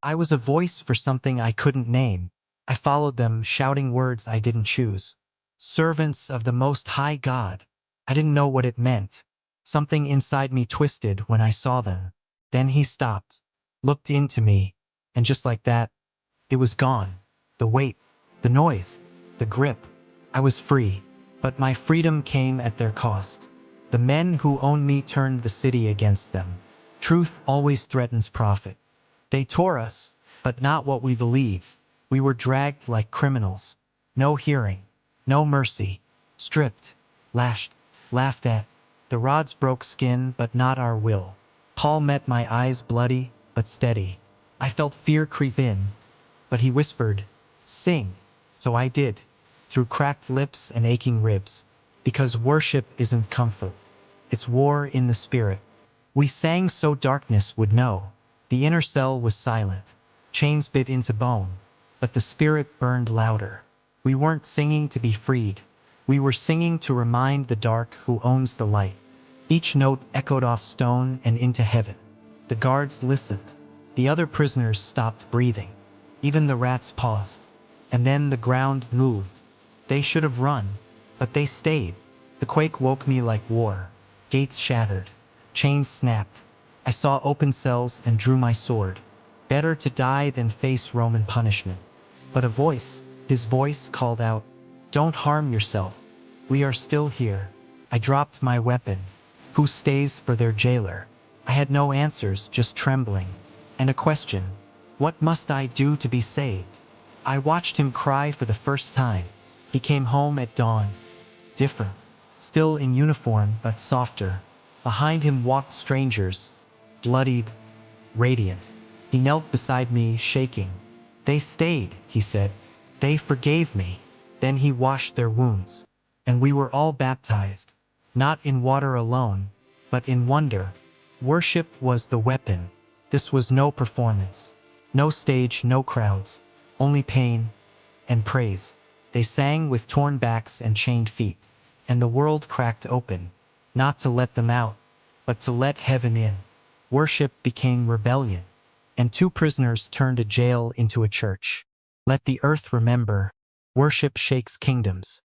I was a voice for something I couldn't name. I followed them, shouting words I didn't choose. Servants of the Most High God. I didn't know what it meant. Something inside me twisted when I saw them. Then he stopped, looked into me, and just like that, it was gone. The weight, the noise, the grip. I was free, but my freedom came at their cost. The men who owned me turned the city against them. Truth always threatens profit. They tore us, but not what we believe. We were dragged like criminals. No hearing, no mercy. Stripped, lashed, laughed at. The rods broke skin, but not our will. Paul met my eyes bloody, but steady. I felt fear creep in, but he whispered, "Sing." So I did, through cracked lips and aching ribs. Because worship isn't comfort. It's war in the spirit. We sang so darkness would know. The inner cell was silent. Chains bit into bone. But the spirit burned louder. We weren't singing to be freed. We were singing to remind the dark who owns the light. Each note echoed off stone and into heaven. The guards listened. The other prisoners stopped breathing. Even the rats paused. And then the ground moved. They should have run, but they stayed. The quake woke me like war. Gates shattered. Chains snapped. I saw open cells and drew my sword. Better to die than face Roman punishment. But a voice, his voice called out, "Don't harm yourself. We are still here." I dropped my weapon. Who stays for their jailer? I had no answers, just trembling. And a question. What must I do to be saved? I watched him cry for the first time. He came home at dawn. Different. Still in uniform, but softer. Behind him walked strangers. Bloodied, radiant. He knelt beside me, shaking. "They stayed," he said. "They forgave me." Then he washed their wounds. And we were all baptized. Not in water alone, but in wonder. Worship was the weapon. This was no performance. No stage, no crowds. Only pain and praise. They sang with torn backs and chained feet. And the world cracked open. Not to let them out, but to let heaven in. Worship became rebellion. And two prisoners turned a jail into a church. Let the earth remember. Worship shakes kingdoms.